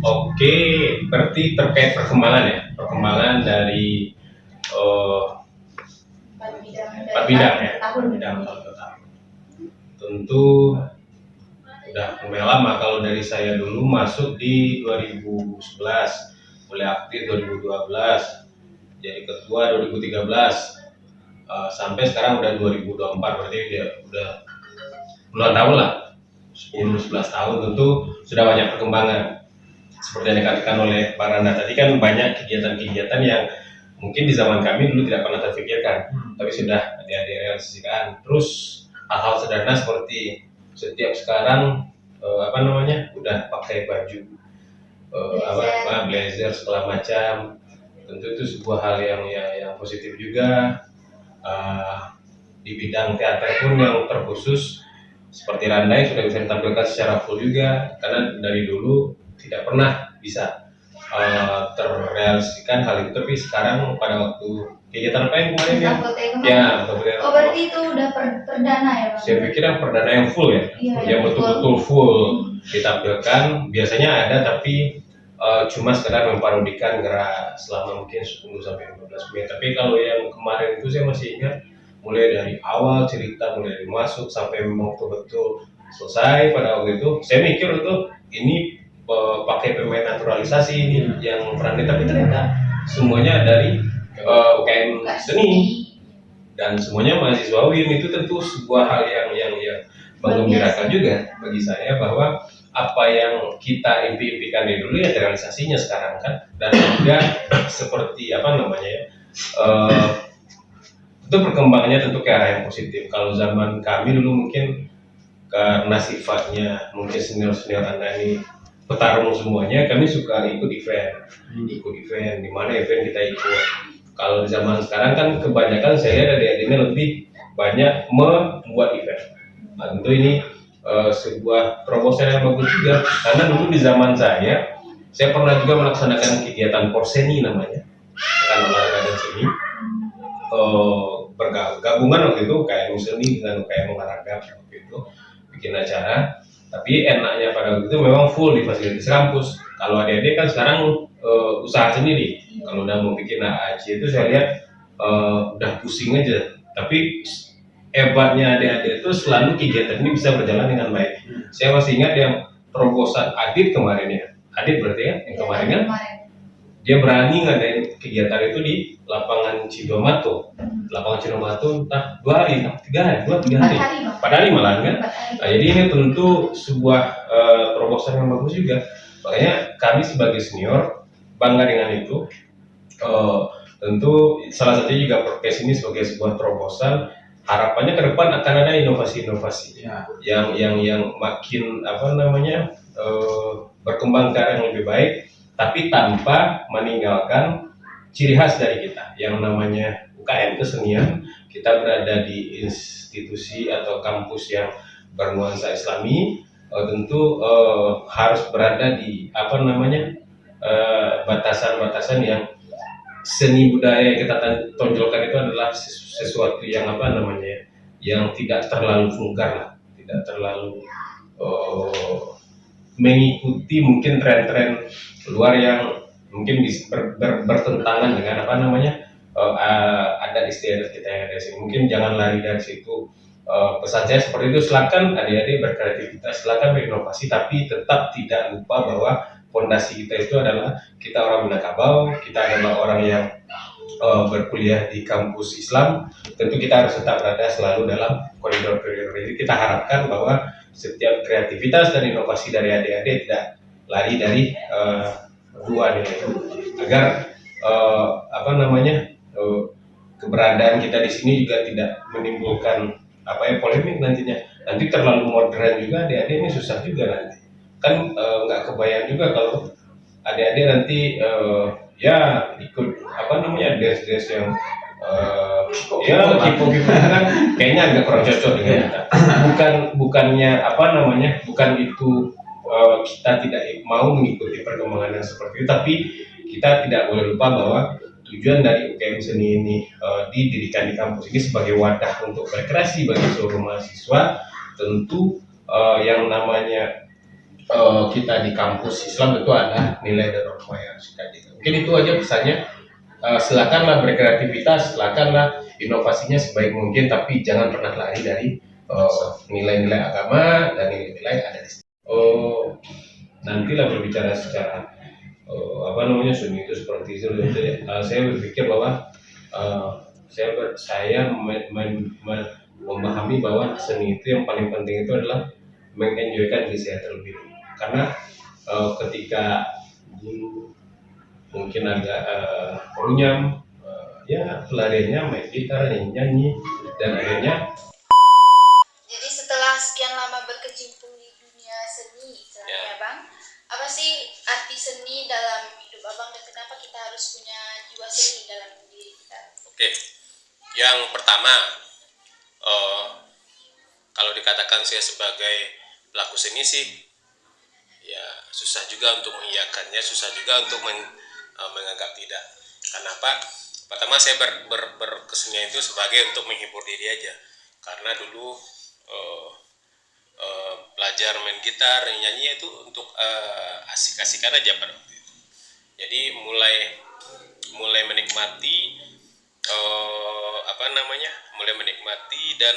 Oke, berarti terkait perkembangan ya, perkembangan dari empat bidang ya, bidang tahun ke tahun. Tentu udah lumayan lama kalau dari saya dulu masuk di 2011, mulai aktif 2012, jadi ketua 2013, sampai sekarang udah 2024, berarti dia udah puluhan tahun lah, 10-11 tahun. Tentu sudah banyak perkembangan. Seperti yang dikatakan oleh Pak Randa tadi, kan banyak kegiatan-kegiatan yang mungkin di zaman kami dulu tidak pernah terpikirkan, tapi sudah direalisasikan. Terus hal-hal sederhana seperti setiap sekarang udah pakai baju blazer segala macam. Tentu itu sebuah hal yang positif juga. Di bidang teater pun yang terkhusus seperti Randa yang sudah bisa ditampilkan secara full juga, karena dari dulu tidak pernah bisa terrealisasikan hal itu, tapi sekarang pada waktu kegiatan apa yang kemarin ya? Oh, berarti itu udah perdana ya Bang? Saya pikir yang perdana yang full ya, yang betul-betul full ditampilkan. Biasanya ada tapi cuma sekedar memparodikan gerak selama mungkin 10-15 menit. Tapi kalau yang kemarin itu saya masih ingat, mulai dari awal cerita, mulai dari masuk sampai memang betul-betul selesai pada waktu itu. Saya mikir itu ini pakai pemain naturalisasi ini yang perannya, tapi ternyata semuanya dari UKM seni dan semuanya mahasiswawi. Itu tentu sebuah hal yang menggembirakan juga bagi saya, bahwa apa yang kita impi-impikan dari dulu ya realisasinya sekarang kan. Dan juga seperti itu perkembangannya tentu ke arah yang positif. Kalau zaman kami dulu mungkin karena sifatnya mungkin senior-senior Anda ini petarung semuanya, kami suka ikut event di mana event kita ikut. Kalau di zaman sekarang kan kebanyakan saya lihat adik-adiknya lebih banyak membuat event. Nah, tentu ini sebuah proposal yang bagus juga, karena dulu di zaman saya pernah juga melaksanakan kegiatan porseni namanya, kan olahraga dan seni, bergabungan waktu itu UKM seni dengan UKM olahraga waktu itu bikin acara. Tapi enaknya pada waktu itu memang full di fasilitas kampus. Kalau adik-adik kan sekarang usaha sendiri. Kalau udah mau bikin AAC itu saya lihat udah pusing aja. Tapi hebatnya adik-adik itu selalu kegiatan ini bisa berjalan dengan baik. Saya masih ingat yang terobosan Adit kemarin ya. Adit berarti ya yang kemarin kan? Dia berani ngadain kegiatan itu di lapangan Cidomato. Lapangan Cidomato entah 2 hari, 3 hari. 4 hari malah kan. Nah, jadi ini tentu sebuah terobosan yang bagus juga. Makanya kami sebagai senior bangga dengan itu. Tentu salah satunya juga podcast ini sebagai sebuah terobosan. Harapannya ke depan akan ada inovasi-inovasi yang makin berkembang ke arah yang lebih baik, tapi tanpa meninggalkan ciri khas dari kita yang namanya UKM kesenian. Kita berada di institusi atau kampus yang bernuansa Islami, tentu harus berada di batasan-batasan yang seni budaya yang kita tonjolkan itu adalah sesuatu yang yang tidak terlalu vulgar lah, tidak terlalu mengikuti mungkin tren-tren luar yang mungkin bertentangan dengan adat istiadat kita yang ada di sini. Mungkin jangan lari dari situ. Pesan saya seperti itu, silakan adik-adik berkreativitas, silakan berinovasi, tapi tetap tidak lupa bahwa fondasi kita itu adalah kita orang Minangkabau, kita adalah orang yang berkuliah di kampus Islam. Tentu kita harus tetap berada selalu dalam koridor-koridor ini. Kita harapkan bahwa setiap kreativitas dan inovasi dari adik-adik tidak lari dari dua nilai itu, agar keberadaan kita di sini juga tidak menimbulkan polemik nantinya. Nanti terlalu modern juga adik-adik ini susah juga nanti. Kan nggak kebayang juga kalau adik-adik nanti ikut dress yang kipo-kipo kan kayaknya agak kurang cocok dengan kita. Bukan itu kita tidak mau mengikuti perkembangan yang seperti itu, tapi kita tidak boleh lupa bahwa tujuan dari UKM Seni ini didirikan di kampus ini sebagai wadah untuk berkreasi bagi seluruh mahasiswa. Tentu yang namanya kita di kampus Islam tentu ada nilai dan norma yang harus kita jaga. Mungkin itu aja pesannya. Silakanlah berkreativitas, silakanlah inovasinya sebaik mungkin, tapi jangan pernah lari dari nilai-nilai agama dan nilai-nilai ada di sini. Nantilah berbicara secara seni itu seperti itu. Saya berpikir bahwa saya memahami bahwa seni itu yang paling penting itu adalah mengenjoykan diri saya terlebih dulu. Karena ketika dulu mungkin agak runyam, ya pelariannya main gitar, nyanyi, dan akhirnya. Jadi setelah sekian lama berkecimpung di dunia seni, istilahnya Bang, apa sih arti seni dalam hidup Abang dan kenapa kita harus punya jiwa seni dalam diri kita? Oke, yang pertama, kalau dikatakan saya sebagai pelaku seni sih, ya susah juga untuk mengiyakannya, susah juga untuk menganggap tidak. Kenapa? Pertama saya berkesenian itu sebagai untuk menghibur diri aja. Karena dulu belajar main gitar, nyanyi itu untuk asik-asikan aja pada waktu itu. Jadi mulai menikmati mulai menikmati dan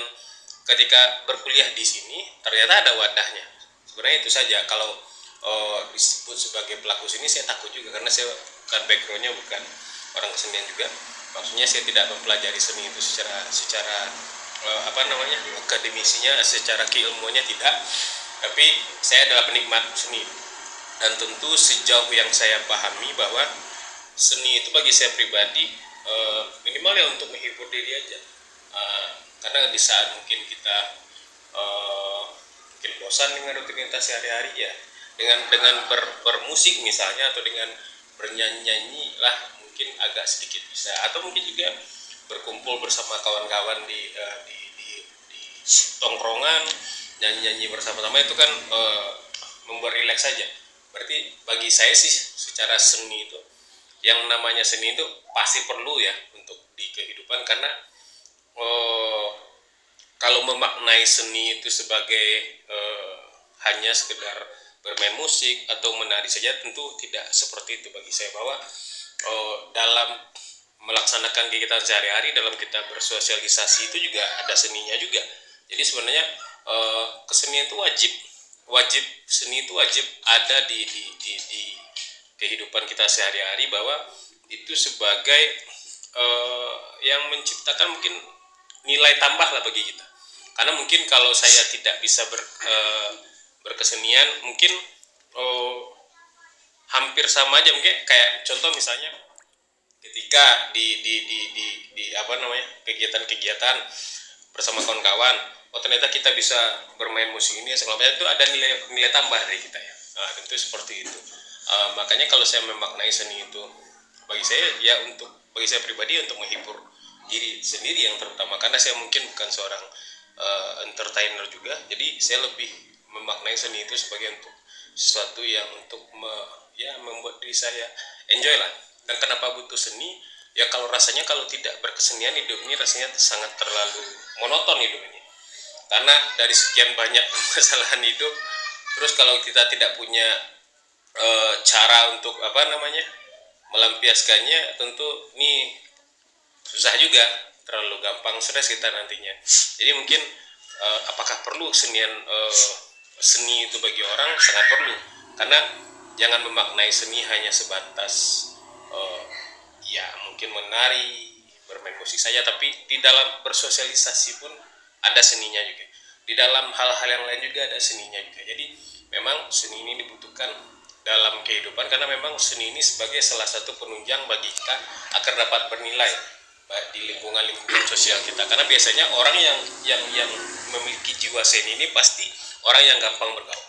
ketika berkuliah di sini ternyata ada wadahnya. Sebenarnya itu saja. Kalau disebut sebagai pelaku seni saya takut juga karena saya bukan backgroundnya bukan orang kesenian juga. Maksudnya saya tidak mempelajari seni itu secara akademisinya, secara keilmuannya tidak. Tapi saya adalah penikmat seni dan tentu sejauh yang saya pahami bahwa seni itu bagi saya pribadi minimal ya untuk menghibur diri aja. Karena di saat mungkin kita mungkin bosan dengan rutinitas sehari-hari ya, dengan bermusik misalnya atau dengan bernyanyi lah mungkin agak sedikit bisa, atau mungkin juga berkumpul bersama kawan-kawan di tongkrongan nyanyi bersama-sama itu kan membuat rileks saja. Berarti bagi saya sih secara seni itu yang namanya seni itu pasti perlu ya untuk di kehidupan, karena kalau memaknai seni itu sebagai hanya sekedar bermain musik atau menari saja tentu tidak seperti itu bagi saya, bahwa dalam melaksanakan kegiatan sehari-hari, dalam kita bersosialisasi itu juga ada seninya juga. Jadi sebenarnya kesenian itu wajib seni itu wajib ada di kehidupan kita sehari-hari, bahwa itu sebagai yang menciptakan mungkin nilai tambah lah bagi kita. Karena mungkin kalau saya tidak bisa berkesenian mungkin hampir sama aja, mungkin kayak contoh misalnya ketika di kegiatan-kegiatan bersama kawan-kawan, ternyata kita bisa bermain musik ini segala macam, itu ada nilai tambah dari kita ya. Nah, tentu seperti itu. Makanya kalau saya memaknai seni itu bagi saya pribadi untuk menghibur diri sendiri yang terutama, karena saya mungkin bukan seorang entertainer juga, jadi saya lebih memaknai seni itu sebagai untuk sesuatu yang untuk membuat diri saya enjoy lah. Dan kenapa butuh seni? Ya kalau tidak berkesenian hidup ini rasanya sangat terlalu monoton hidup ini. Karena dari sekian banyak permasalahan hidup, terus kalau kita tidak punya cara untuk melampiaskannya, tentu ini susah juga, terlalu gampang stres kita nantinya. Jadi mungkin apakah perlu seni itu bagi orang? Sangat perlu, karena jangan memaknai seni hanya sebatas mungkin menari, bermain musik saja, tapi di dalam bersosialisasi pun ada seninya juga. Di dalam hal-hal yang lain juga ada seninya juga. Jadi memang seni ini dibutuhkan dalam kehidupan, karena memang seni ini sebagai salah satu penunjang bagi kita agar dapat bernilai di lingkungan sosial kita. Karena biasanya orang yang memiliki jiwa seni ini pasti orang yang gampang bergaul,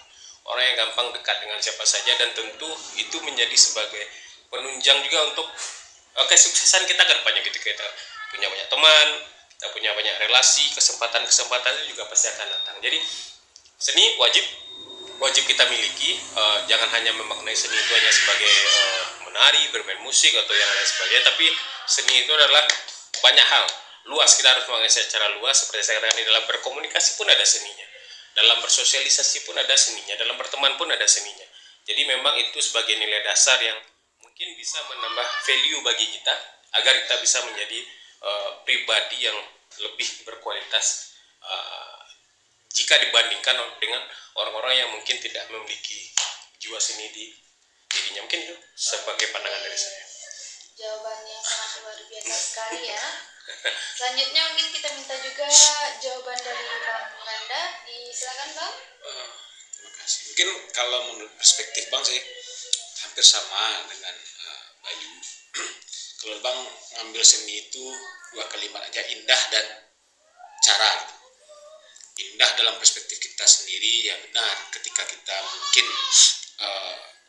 orang yang gampang dekat dengan siapa saja, dan tentu itu menjadi sebagai penunjang juga untuk kesuksesan kita ke depannya gitu. Kita punya banyak teman, kita punya banyak relasi, kesempatan itu juga pasti akan datang. Jadi seni wajib kita miliki. Jangan hanya memaknai seni itu hanya sebagai menari, bermain musik atau yang lain sebagainya, tapi seni itu adalah banyak hal luas. Kita harus mengenai secara luas. Seperti saya katakan, di dalam berkomunikasi pun ada seninya, dalam bersosialisasi pun ada seninya, dalam berteman pun ada seninya. Jadi memang itu sebagai nilai dasar yang mungkin bisa menambah value bagi kita agar kita bisa menjadi pribadi yang lebih berkualitas jika dibandingkan dengan orang-orang yang mungkin tidak memiliki jiwa seni di dirinya. Mungkin itu sebagai pandangan dari saya. Jawaban yang sangat luar biasa sekali ya. Selanjutnya mungkin kita minta juga jawaban dari Bang Randa. Silakan Bang. Terima kasih. Mungkin kalau menurut perspektif Bang sih hampir sama dengan Bayu. Kalau Bang ngambil seni itu 2 kalimat aja, indah dan cara. Indah dalam perspektif kita sendiri, ya benar. Ketika kita mungkin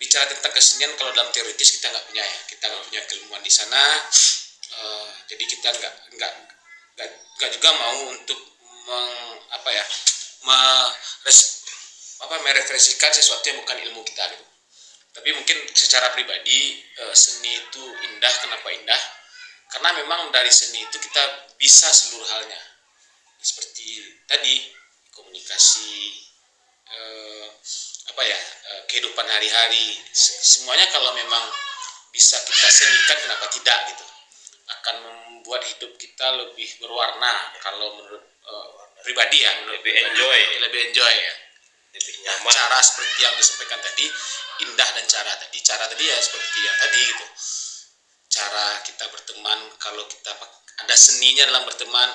bicara tentang kesenian, kalau dalam teoritis kita nggak punya ya, kita nggak punya keilmuan di sana. Jadi kita nggak juga mau untuk merefleksikan sesuatu yang bukan ilmu kita gitu. Tapi mungkin secara pribadi seni itu indah. Kenapa indah? Karena memang dari seni itu kita bisa seluruh halnya. Seperti tadi komunikasi, kehidupan hari-hari, semuanya kalau memang bisa kita senikan, kenapa tidak gitu. Akan membuat hidup kita lebih berwarna kalau menurut pribadi ya, lebih enjoy ya. lebih nyaman. Cara seperti yang disampaikan tadi, indah dan cara tadi ya seperti yang tadi gitu. Cara kita berteman, kalau kita ada seninya dalam pertemanan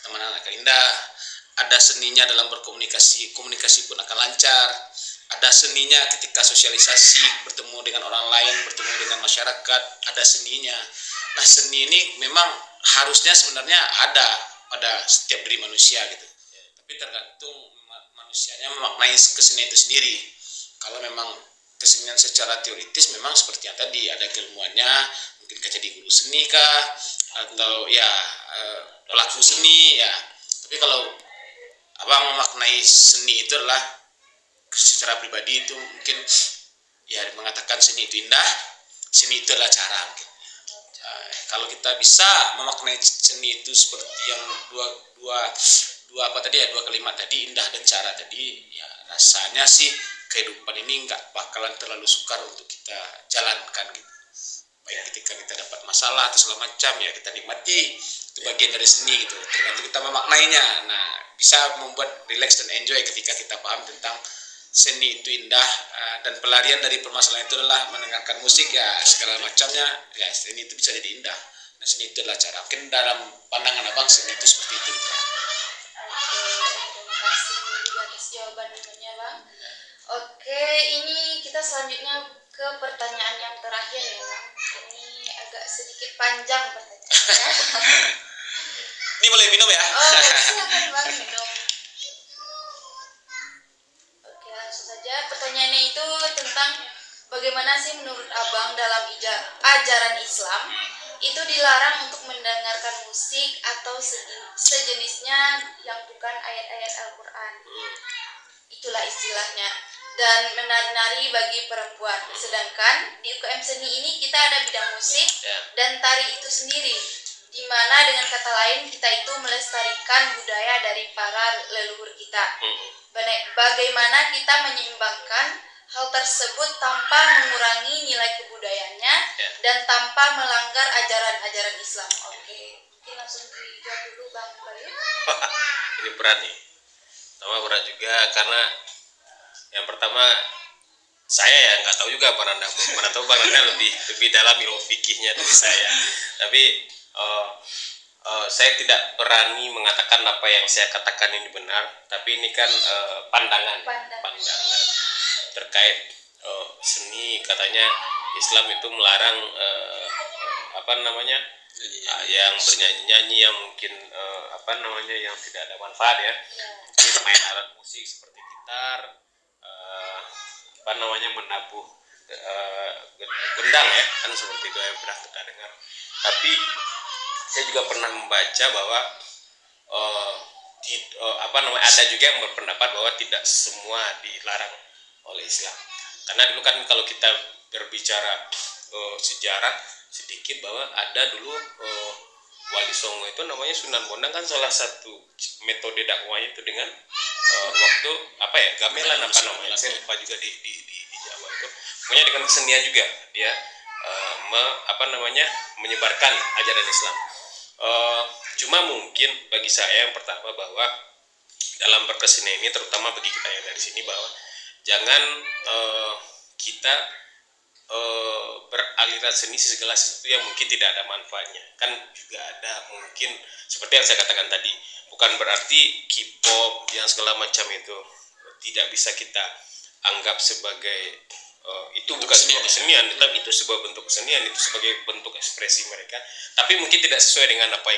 akan indah. Ada seninya dalam berkomunikasi, komunikasi pun akan lancar. Ada seninya ketika sosialisasi, bertemu dengan orang lain, bertemu dengan masyarakat, ada seninya. Nah, seni ini memang harusnya sebenarnya ada pada setiap diri manusia gitu. Tapi tergantung manusianya memaknai kesenian itu sendiri. Kalau memang kesenian secara teoritis memang seperti yang tadi, ada keilmuannya, mungkin jadi guru seni kah, atau ya pelaku seni ya. Tapi kalau Abang memaknai seni itu adalah secara pribadi itu mungkin ya mengatakan seni itu indah, seni itu adalah cara mungkin. Kalau kita bisa memaknai seni itu seperti yang dua kalimat tadi, indah dan cara tadi, ya rasanya sih kehidupan ini nggak bakalan terlalu sukar untuk kita jalankan gitu. Baik ketika kita dapat masalah atau segala macam, ya kita nikmati, itu bagian dari seni gitu, tergantung kita memaknainya. Nah, bisa membuat relax dan enjoy ketika kita paham tentang seni itu indah, dan pelarian dari permasalahan itu adalah mendengarkan musik ya segala macamnya, ya seni itu bisa jadi indah. Nah, seni itu adalah cara. Mungkin dalam pandangan Abang seni itu seperti itu gitu. Terima kasih juga atas jawabannya Bang. Oke, ini kita selanjutnya ke pertanyaan yang terakhir ya Bang. Ini agak sedikit panjang pertanyaannya. Ini boleh minum ya? Oh, silakan Bang minum. Oke, langsung saja. Pertanyaannya itu tentang bagaimana sih menurut Abang dalam ajaran Islam itu dilarang untuk mendengarkan musik atau sejenisnya yang bukan ayat-ayat Al-Quran. Itulah istilahnya. Dan menari-nari bagi perempuan. Sedangkan di UKM seni ini kita ada bidang musik dan tari itu sendiri, di mana dengan kata lain kita itu melestarikan budaya dari para leluhur kita. Bagaimana kita menyeimbangkan hal tersebut tanpa mengurangi nilai kebudayaannya dan tanpa melanggar ajaran-ajaran Islam. Oke, mungkin langsung dijawab dulu Bang Bayu. Ini berat nih. Pertama berat juga karena yang pertama saya ya nggak tahu juga Bang Randa lebih dalam ilmu fikihnya dari saya. Tapi saya tidak berani mengatakan apa yang saya katakan ini benar. Tapi ini kan pandangan terkait seni. Katanya Islam itu melarang yang bernyanyi-nyanyi yang mungkin yang tidak ada manfaat ya. Mungkin main alat musik seperti gitar, menabuh gendang ya, kan seperti itu yang pernah kita dengar. Tapi saya juga pernah membaca bahwa ada juga yang berpendapat bahwa tidak semua dilarang oleh Islam. Karena dulu kan kalau kita berbicara sejarah sedikit, bahwa ada dulu Wali Songo itu namanya Sunan Bonang, kan salah satu metode dakwahnya itu dengan waktu apa ya, gamelan apa namanya, saya lupa juga di Jawa itu, pokoknya dengan kesenian juga dia menyebarkan ajaran Islam. Cuma mungkin bagi saya yang pertama bahwa dalam berkesenian ini, terutama bagi kita yang dari sini, bahwa jangan kita beraliran seni segala sesuatu yang mungkin tidak ada manfaatnya. Kan juga ada mungkin seperti yang saya katakan tadi, bukan berarti K-pop yang segala macam itu tidak bisa kita anggap sebagai itu bukan sebuah kesenian, tetapi itu sebuah bentuk kesenian, itu sebagai bentuk ekspresi mereka. Tapi mungkin tidak sesuai dengan apa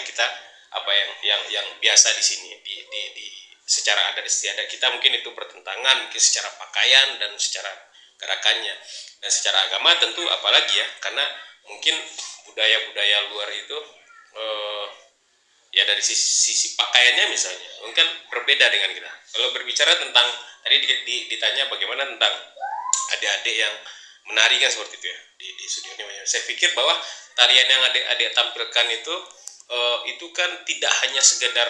yang biasa di sini di secara adat istiadat kita, mungkin itu bertentangan mungkin secara pakaian dan secara gerakannya, dan secara agama tentu apalagi ya, karena mungkin budaya-budaya luar itu ya dari sisi pakaiannya misalnya mungkin berbeda dengan kita. Kalau berbicara tentang tadi ditanya bagaimana tentang adik-adik yang menari kan seperti itu ya di studio ini, saya pikir bahwa tarian yang adik-adik tampilkan itu kan tidak hanya sekedar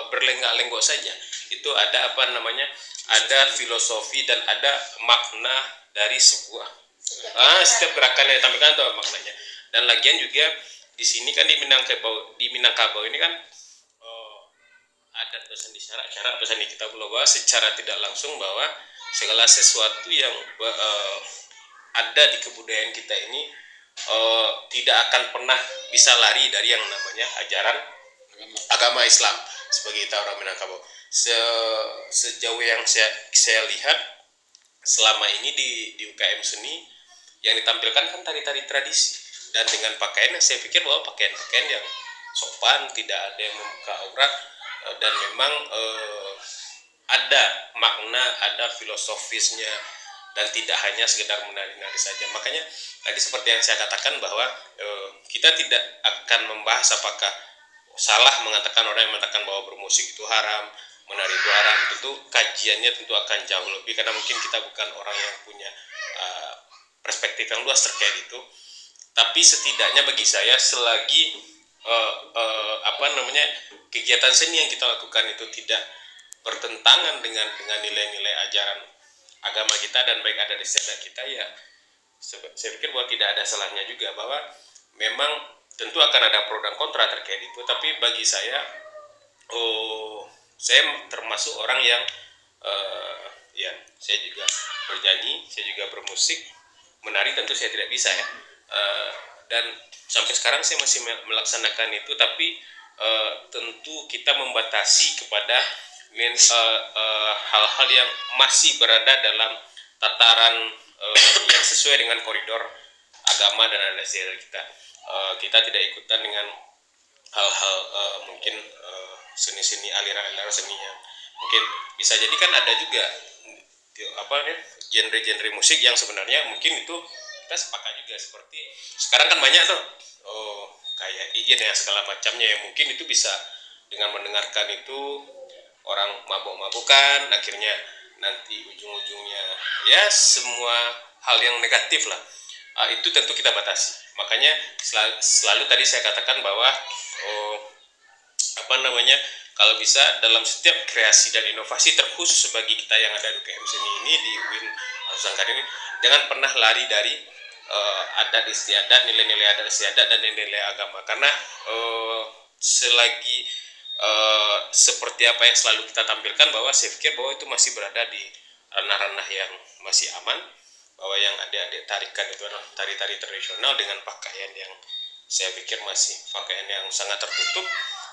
berlenggak-lenggok saja, itu ada ada filosofi dan ada makna dari sebuah setiap gerakan yang ditampilkan itu maknanya. Dan lagian juga di sini kan di Minangkabau ini kan adat pesan di syarat pesan di kita bahwa secara tidak langsung bahwa segala sesuatu yang ada di kebudayaan kita ini tidak akan pernah bisa lari dari yang namanya ajaran agama Islam sebagai kita orang Minangkabau. Sejauh yang saya lihat selama ini di UKM seni yang ditampilkan kan tari-tari tradisi, dan dengan pakaian yang saya pikir bahwa pakaian yang sopan, tidak ada yang membuka aurat, dan memang ada makna, ada filosofisnya, dan tidak hanya sekedar menari-nari saja. Makanya tadi seperti yang saya katakan bahwa kita tidak akan membahas apakah salah mengatakan orang yang mengatakan bahwa bermusik itu haram, menari itu haram. Tentu kajiannya tentu akan jauh lebih, karena mungkin kita bukan orang yang punya perspektif yang luas terkait itu. Tapi setidaknya bagi saya, selagi kegiatan seni yang kita lakukan itu tidak bertentangan dengan nilai-nilai ajaran agama kita dan baik adat istiadat kita, ya saya pikir bahwa tidak ada salahnya juga, bahwa memang tentu akan ada pro dan kontra terkait itu. Tapi bagi saya termasuk orang yang ya saya juga bernyanyi, saya juga bermusik, menari tentu saya tidak bisa ya, dan sampai sekarang saya masih melaksanakan itu. Tapi tentu kita membatasi kepada hal-hal yang masih berada dalam tataran yang sesuai dengan koridor agama dan adat istiadat kita. Kita tidak ikutan dengan hal-hal mungkin seni-seni, aliran-aliran seni yang mungkin bisa jadi kan ada juga genre-genre musik yang sebenarnya mungkin itu kita sepakat juga, seperti sekarang kan banyak tuh kayak DJ dan segala macamnya, yang mungkin itu bisa dengan mendengarkan itu orang mabuk-mabukan, akhirnya nanti ujung-ujungnya ya semua hal yang negatif lah. Itu tentu kita batasi. Makanya selalu tadi saya katakan bahwa kalau bisa dalam setiap kreasi dan inovasi, terkhusus bagi kita yang ada di UKM Seni ini, di UIN Nusantara ini, jangan pernah lari dari adat istiadat, nilai-nilai adat istiadat dan nilai agama. Karena selagi seperti apa yang selalu kita tampilkan, bahwa saya pikir bahwa itu masih berada di ranah-ranah yang masih aman, bahwa yang adik-adik tarikan itu adalah tari-tari tradisional dengan pakaian yang saya pikir masih pakaian yang sangat tertutup.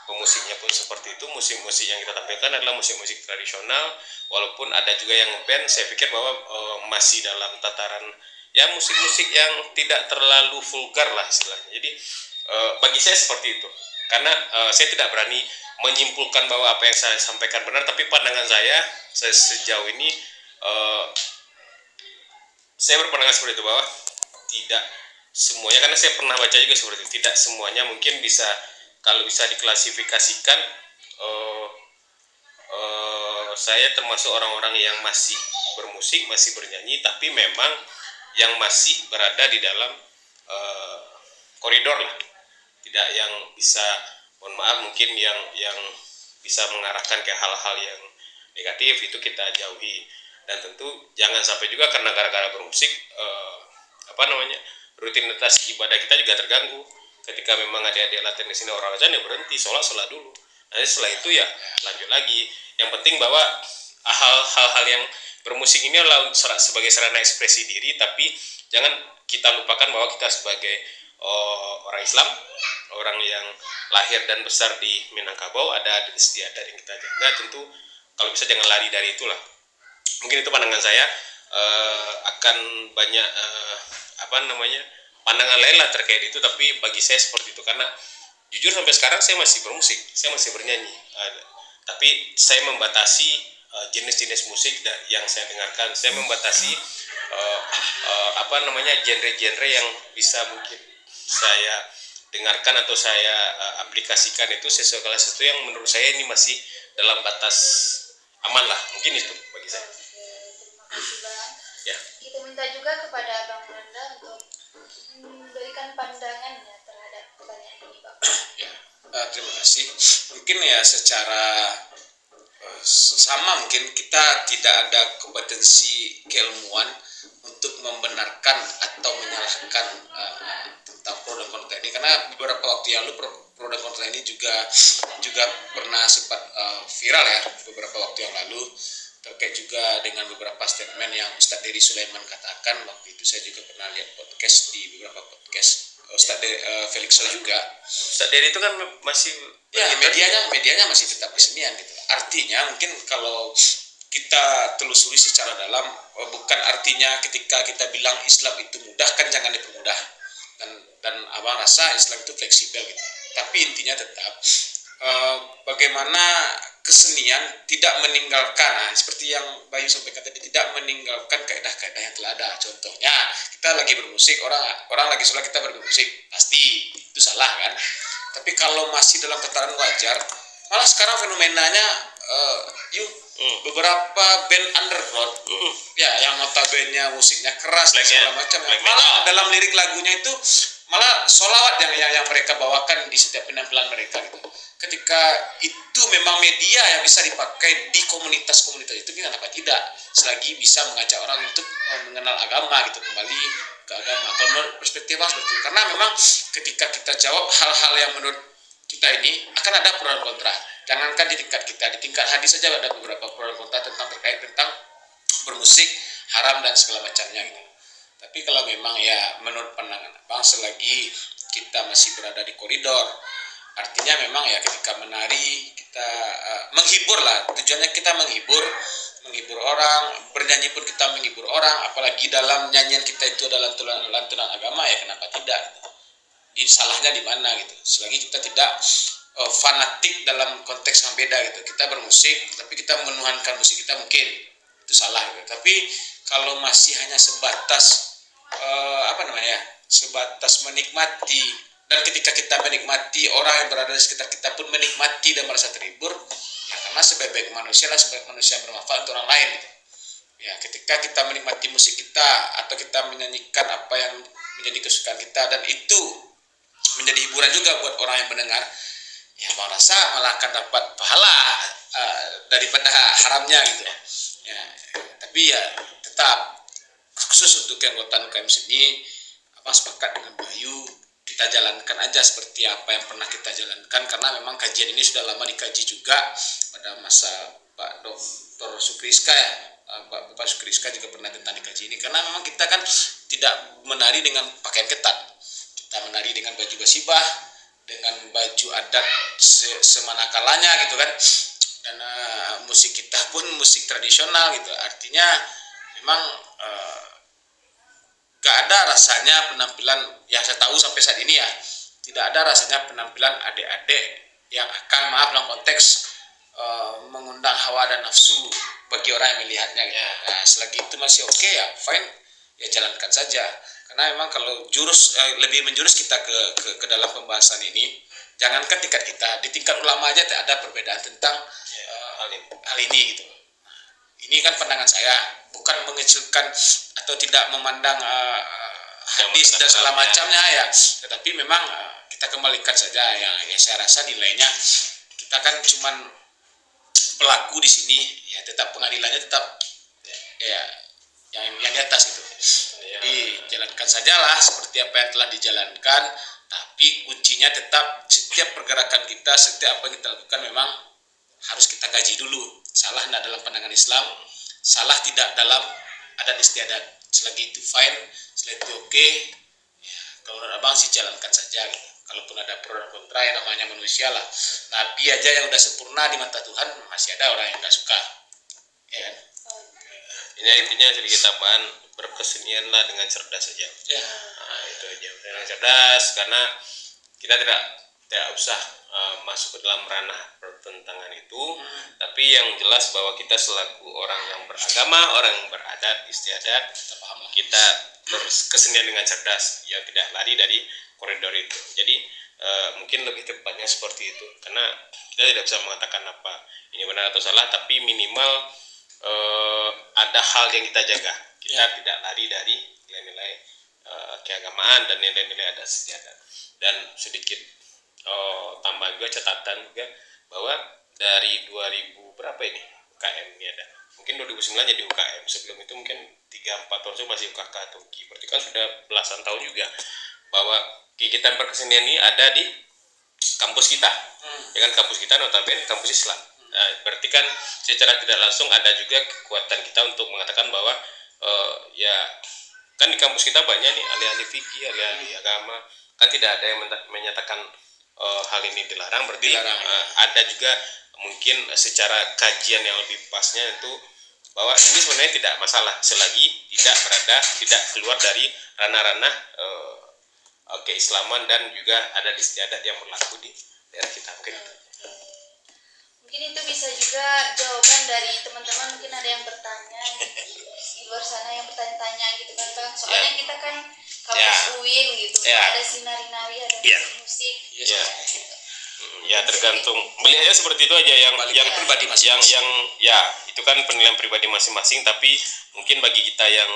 Pemusiknya pun seperti itu, musik-musik yang kita tampilkan adalah musik-musik tradisional, walaupun ada juga yang band, saya pikir bahwa masih dalam tataran ya musik-musik yang tidak terlalu vulgar lah istilahnya. Jadi bagi saya seperti itu, karena saya tidak berani menyimpulkan bahwa apa yang saya sampaikan benar, tapi pandangan saya sejauh ini saya berpandangan seperti itu, bahwa tidak semuanya, karena saya pernah baca juga seperti itu, tidak semuanya mungkin bisa, kalau bisa diklasifikasikan, saya termasuk orang-orang yang masih bermusik, masih bernyanyi, tapi memang yang masih berada di dalam koridor lah, tidak yang bisa, mohon maaf, mungkin yang bisa mengarahkan ke hal-hal yang negatif itu kita jauhi. Dan tentu jangan sampai juga karena gara-gara bermusik rutinitas ibadah kita juga terganggu. Ketika memang adik-adik latihan di sini orang aja ya berhenti sholat dulu. Nanti setelah itu ya lanjut lagi. Yang penting bahwa hal-hal yang bermusik ini adalah sebagai sarana ekspresi diri, tapi jangan kita lupakan bahwa kita sebagai orang Islam, orang yang lahir dan besar di Minangkabau, ada adat istiadat yang kita jaga. Tentu kalau bisa jangan lari dari itulah. Mungkin itu pandangan saya. Akan banyak pandangan lain lah terkait itu, tapi bagi saya seperti itu. Karena jujur sampai sekarang saya masih bermusik, saya masih bernyanyi, tapi saya membatasi jenis-jenis musik yang saya dengarkan. Saya membatasi genre-genre yang bisa mungkin saya dengarkan atau saya aplikasikan itu segala sesuatu yang menurut saya ini masih dalam batas aman lah. Mungkin itu bagi saya. Terima kasih Bang. Ya. Kita minta juga kepada Bang Randa untuk memberikan pandangannya terhadap pertanyaan ini Bang. Ya, terima kasih. Mungkin ya secara sama mungkin kita tidak ada kompetensi keilmuan untuk membenarkan atau menyalahkan tentang pro dan kontra ini, karena beberapa waktu yang lalu pro dan kontra ini juga pernah sempat viral ya beberapa waktu yang lalu, terkait juga dengan beberapa statement yang Ustadz Dery Sulaiman katakan. Waktu itu saya juga pernah lihat podcast di beberapa podcast Ustadz Felix juga. Ustadz Dery itu kan masih ya medianya masih tetap kesenian gitu. Artinya mungkin kalau kita telusuri secara dalam, bukan artinya ketika kita bilang Islam itu mudah, kan jangan dipermudah, dan abang rasa Islam itu fleksibel gitu. Tapi intinya tetap bagaimana kesenian tidak meninggalkan, seperti yang Bayu sampaikan tadi, tidak meninggalkan kaidah-kaidah yang telah ada. Contohnya kita lagi bermusik, orang lagi sholat kita bermusik, pasti itu salah kan. Tapi kalau masih dalam tataran wajar, malah sekarang fenomenanya beberapa band underground ya yang notabene musiknya keras dan segala macam, malah dalam lirik lagunya itu malah sholawat yang mereka bawakan di setiap penampilan mereka gitu. Ketika itu memang media yang bisa dipakai di komunitas-komunitas itu, kenapa tidak, selagi bisa mengajak orang untuk mengenal agama gitu, kembali ke agama. Kalau menurut perspektif seperti itu, karena memang ketika kita jawab hal-hal yang menurut kita ini akan ada pro dan kontra. Jangankan di tingkat kita, di tingkat hadis saja ada beberapa pro dan kontra terkait tentang bermusik haram dan segala macamnya gitu. Tapi kalau memang ya menurut pandangan abang, selagi kita masih berada di koridor, artinya memang ya ketika menari kita menghibur lah, tujuannya kita menghibur orang, bernyanyi pun kita menghibur orang, apalagi dalam nyanyian kita itu adalah lantunan agama, ya kenapa tidak? Salahnya di mana gitu? Selagi kita tidak fanatik dalam konteks yang beda gitu. Kita bermusik, tapi kita menuhankan musik kita, mungkin itu salah gitu. Tapi kalau masih hanya sebatas sebatas menikmati, dan ketika kita menikmati, orang yang berada di sekitar kita pun menikmati dan merasa terhibur, ya karena sebaik manusia lah, sebaik manusia bermanfaat untuk orang lain gitu. Ya ketika kita menikmati musik kita atau kita menyanyikan apa yang menjadi kesukaan kita, dan itu menjadi hiburan juga buat orang yang mendengar, ya bang rasa malah akan dapat pahala daripada haramnya gitu ya. Tapi ya tetap khusus untuk anggota UKM seni, abang sepakat dengan Bayu, kita jalankan aja seperti apa yang pernah kita jalankan, karena memang kajian ini sudah lama dikaji juga pada masa Pak Dr. Sukriska ya. Bapak Sukriska juga pernah tentang dikaji ini, karena memang kita kan tidak menari dengan pakaian ketat, kita menari dengan baju basibah, dengan baju adat semanakalanya gitu kan, dan musik kita pun musik tradisional gitu. Artinya memang gak ada rasanya penampilan yang saya tahu sampai saat ini ya, tidak ada rasanya penampilan adik-adik yang akan, maaf dalam konteks mengundang hawa dan nafsu bagi orang yang melihatnya gitu. Nah, selagi itu masih oke ya fine, ya jalankan saja. Karena memang kalau lebih menjurus kita ke dalam pembahasan ini, jangankan tingkat kita, di tingkat ulama aja ada perbedaan tentang hal ini gitu. Ini kan pandangan saya, bukan mengecilkan atau tidak memandang hadis dan segala macamnya ya, tetapi memang kita kembalikan saja ya saya rasa nilainya kita kan cuman pelaku di sini ya tetap pengadilannya tetap ya yang di atas gitu. Jadi jalankan sajalah seperti apa yang telah dijalankan, tapi kuncinya tetap setiap pergerakan kita, setiap apa yang kita lakukan memang harus kita kaji dulu. Salah tidak dalam pandangan Islam, salah tidak dalam adat istiadat. Selagi itu fine, selagi itu oke, ya, kalau menurut abang sih jalankan saja gitu. Kalaupun ada pro dan kontra yang namanya manusia lah. Nabi aja yang udah sempurna di mata Tuhan masih ada orang yang nggak suka, ya kan? Ini intinya sedikit tambahan, berkesenianlah dengan cerdas saja. Ya. Nah, itu aja dengan cerdas, karena kita tidak usah masuk ke dalam ranah pertentangan itu, tapi yang jelas bahwa kita selaku orang yang beragama, orang yang beradat istiadat, kita berkesenian dengan cerdas, yang tidak lari dari koridor itu. Jadi mungkin lebih tepatnya seperti itu, karena kita tidak bisa mengatakan apa ini benar atau salah, tapi minimal ada hal yang kita jaga. Kita tidak lari dari nilai-nilai keagamaan dan nilai-nilai adat istiadat. Dan sedikit tambah juga catatan juga bahwa dari 2000 berapa ini UKM ini ada, mungkin 2009 jadi UKM, sebelum itu mungkin 3-4 tahun masih UKK atau UKI, berarti kan sudah belasan tahun juga bahwa kegiatan perkesenian ini ada di kampus kita, ya kan, kampus kita notabene kampus Islam. Nah, berarti kan secara tidak langsung ada juga kekuatan kita untuk mengatakan bahwa ya kan di kampus kita banyak nih ahli-ahli fikih, ahli-ahli agama, kan tidak ada yang menyatakan hal ini dilarang, berarti ada juga mungkin secara kajian yang lebih pasnya itu bahwa ini sebenarnya tidak masalah selagi tidak keluar dari ranah-ranah keislaman dan juga ada istiadat yang berlaku di daerah kita. Mungkin itu bisa juga jawaban dari teman-teman, mungkin ada yang bertanya di luar sana yang bertanya-tanya gitu kan Bang, soalnya kita kan kampus UIN gitu, ada sinari-nari, ada musik. Ya tergantung, melihatnya seperti itu aja, yang pribadi masing-masing. yang ya itu kan penilaian pribadi masing-masing, tapi mungkin bagi kita yang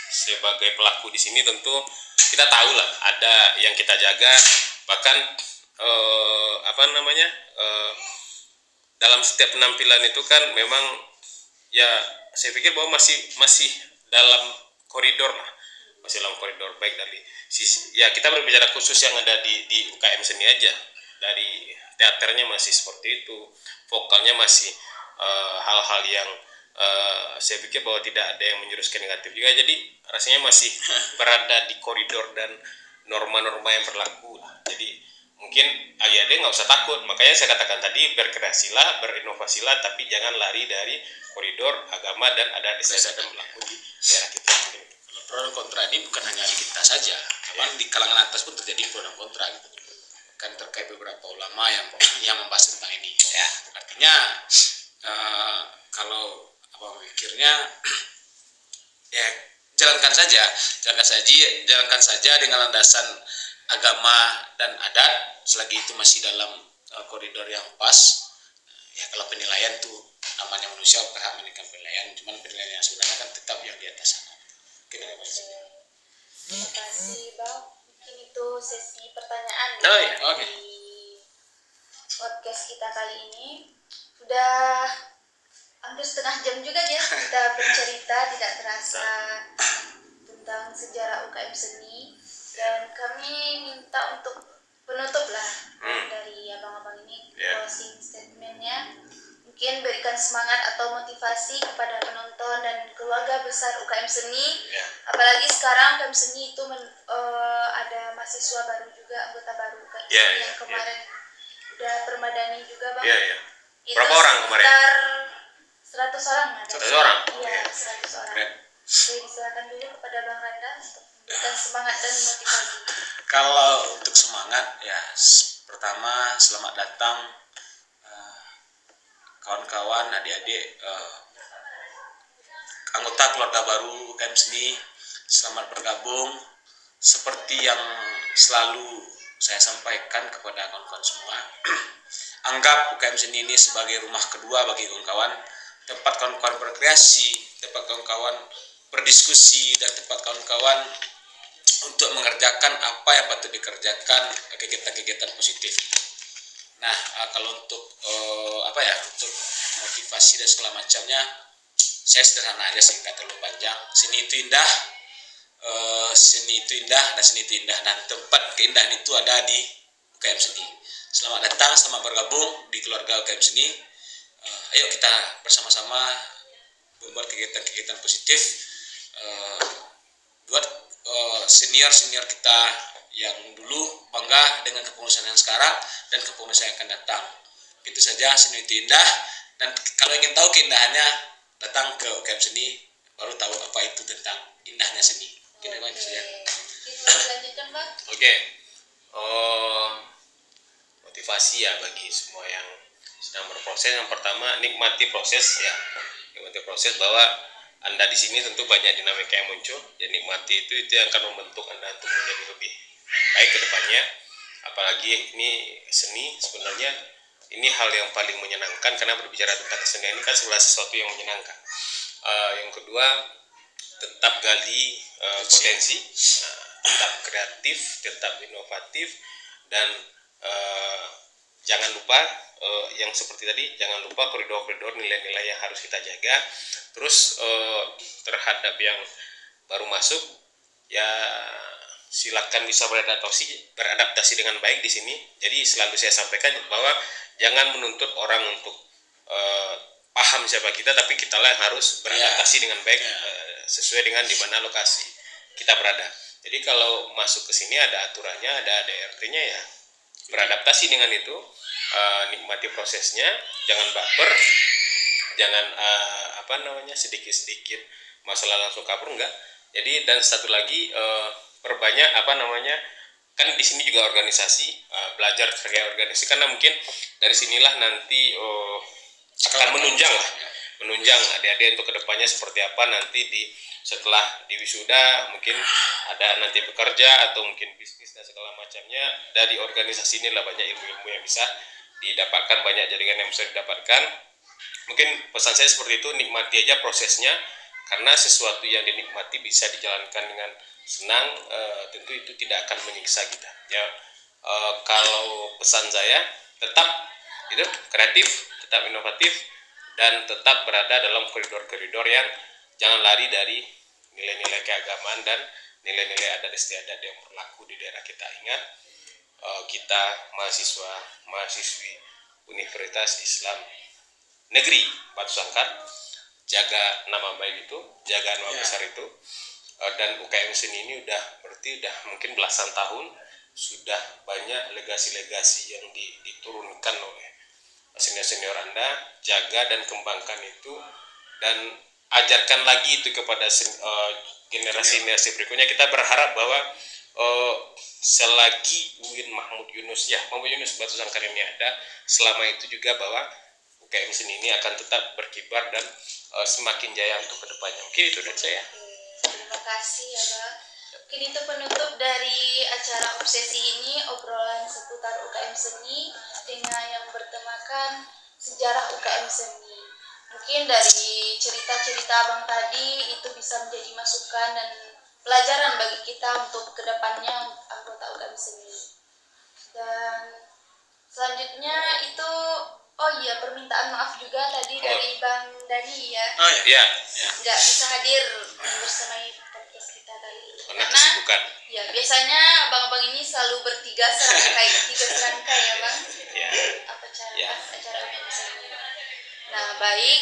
sebagai pelaku di sini tentu kita tahu lah ada yang kita jaga, bahkan dalam setiap penampilan itu kan memang ya saya pikir bahwa masih dalam koridor lah, masih dalam koridor baik dari sisi ya kita berbicara khusus yang ada di UKM seni aja, dari teaternya masih seperti itu, vokalnya masih hal-hal yang saya pikir bahwa tidak ada yang menjuruskan negatif juga, jadi rasanya masih berada di koridor dan norma-norma yang berlaku lah. Jadi mungkin adik-adik nggak usah takut, makanya saya katakan tadi berinovasilah, tapi jangan lari dari koridor agama dan adat istiadat yang berlaku di daerah kita. Kalau pro dan kontra ini bukan hanya di kita saja, bahkan di kalangan atas pun terjadi pro dan kontra gitu. Kan terkait beberapa ulama yang membahas tentang ini. Ya. Artinya kalau apa mikirnya ya jalankan saja dengan landasan agama dan adat selagi itu masih dalam koridor yang pas. Ya kalau penilaian tuh namanya manusia berhak memberikan penilaian, cuman penilaian yang sebenarnya kan tetap yang di atas sana. Terima kasih Bang, mungkin itu sesi pertanyaan di podcast kita kali ini. Sudah hampir setengah jam juga ya kita bercerita, tidak terasa, tentang sejarah UKM seni, dan kami minta untuk penutup lah dari abang-abang ini, closing statementnya, mungkin berikan semangat atau motivasi kepada penonton dan keluarga besar UKM seni, apalagi sekarang UKM seni itu ada mahasiswa baru juga, anggota baru UKM seni yang kemarin udah permadani juga Bang. Berapa orang kemarin? Sekitar 100 orang ada. 100 orang? Iya, 100 orang. Oke, silakan dulu kepada Bang Randa untuk memberikan semangat dan motivasi. Kalau untuk semangat ya pertama selamat datang kawan-kawan, adik-adik, anggota keluarga baru UKM Seni, selamat bergabung. Seperti yang selalu saya sampaikan kepada kawan-kawan semua, anggap UKM Seni ini sebagai rumah kedua bagi kawan-kawan, tempat kawan-kawan berkreasi, tempat kawan-kawan berdiskusi, dan tempat kawan-kawan untuk mengerjakan apa yang patut dikerjakan, kegiatan-kegiatan positif. Nah, kalau untuk untuk motivasi motivasi dan segala macamnya. Saya sederhana aja sih, nggak terlalu panjang. Seni itu indah, dan seni itu indah, dan tempat keindahan itu ada di UKM Seni. Selamat datang, selamat bergabung di keluarga UKM Seni. Ayo kita bersama-sama membuat kegiatan-kegiatan positif buat senior-senior kita yang dulu bangga dengan kepengurusan yang sekarang dan kepengurusan yang akan datang. Itu saja, seni itu indah, dan kalau ingin tahu keindahannya, datang ke UKM Seni, baru tahu apa itu tentang indahnya seni. Mungkin memang itu saja. Kita lanjutkan, Bang. Oke. Motivasi ya bagi semua yang sedang berproses. Yang pertama, nikmati proses ya. Nikmati proses, bahwa Anda di sini tentu banyak dinamika yang muncul. Dan nikmati itu yang akan membentuk Anda untuk menjadi lebih baik ke depannya. Apalagi ini seni, sebenarnya ini hal yang paling menyenangkan, karena berbicara tentang kesenian ini kan segala sesuatu yang menyenangkan. Yang kedua, tetap gali potensi, tetap kreatif, tetap inovatif, dan jangan lupa yang seperti tadi, jangan lupa koridor-koridor nilai-nilai yang harus kita jaga. Terus terhadap yang baru masuk, ya silakan bisa beradaptasi dengan baik di sini. Jadi selalu saya sampaikan bahwa jangan menuntut orang untuk paham siapa kita, tapi kita lah yang harus beradaptasi dengan baik sesuai dengan di mana lokasi kita berada. Jadi kalau masuk ke sini ada aturannya, ada ADRT-nya ya. Beradaptasi dengan itu, nikmati prosesnya, jangan baper, jangan sedikit-sedikit masalah langsung kabur, enggak. Jadi dan satu lagi, perbanyak kan di sini juga organisasi, belajar terkait organisasi, karena mungkin dari sinilah nanti akan menunjang adik-adik untuk kedepannya seperti apa nanti setelah di wisuda, mungkin ada nanti bekerja atau mungkin bisnis dan segala macamnya. Dari organisasi inilah banyak ilmu-ilmu yang bisa didapatkan, banyak jaringan yang bisa didapatkan. Mungkin pesan saya seperti itu, nikmati aja prosesnya, karena sesuatu yang dinikmati bisa dijalankan dengan senang, tentu itu tidak akan menyiksa kita ya. Kalau pesan saya, tetap itu kreatif, tetap inovatif, dan tetap berada dalam koridor-koridor yang jangan lari dari nilai-nilai keagamaan dan nilai-nilai adat istiadat yang berlaku di daerah kita. Ingat, kita mahasiswi Universitas Islam Negeri Batu Sangkar, jaga nama baik itu, jaga nama besar itu. Dan UKM Seni ini udah mungkin belasan tahun, sudah banyak legasi-legasi yang diturunkan oleh senior-senior Anda. Jaga dan kembangkan itu, dan ajarkan lagi itu kepada generasi berikutnya. Kita berharap bahwa selagi Mahmud Yunus Batu Sangkar ini ada, selama itu juga bahwa UKM Seni ini akan tetap berkibar dan semakin jaya untuk kedepannya. Mungkin itu dari saya. Terima kasih ya, Bang. Mungkin itu penutup dari acara obsesi ini, obrolan seputar UKM Seni dengan yang bertemakan sejarah UKM Seni. Mungkin dari cerita-cerita Abang tadi itu bisa menjadi masukan dan pelajaran bagi kita untuk kedepannya anggota UKM Seni. Dan selanjutnya itu, permintaan maaf juga tadi dari Bang Dani ya. Nggak bisa hadir bersamai podcast kita kali ini. Karena ya biasanya abang-abang ini selalu tiga serangkai ya Bang. Acara UKM. Nah baik,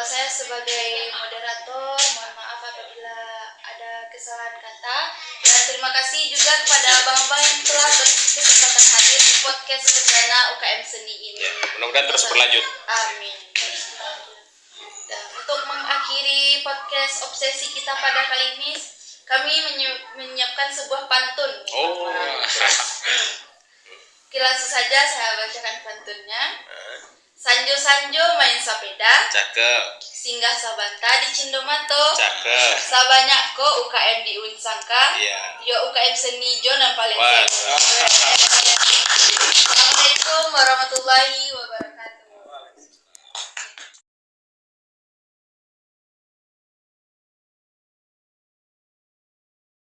saya sebagai moderator mohon maaf apabila ada kesalahan kata, dan terima kasih juga kepada abang-abang yang telah berkesempatan hadir di podcast perdana UKM Seni ini. Mudah-mudahan terus berlanjut. Amin. Dan untuk mengakhiri podcast obsesi kita pada kali ini, kami menyiapkan sebuah pantun. Langsung saja saya bacakan pantunnya. Sanjo-sanjo main sepeda, cakep. Singgah sabanta di Cindomato, Cakep. Sabanyak ko UKM di Unsangka, yo UKM Seni Jo dan paling Assalamualaikum warahmatullahi wabarakatuh.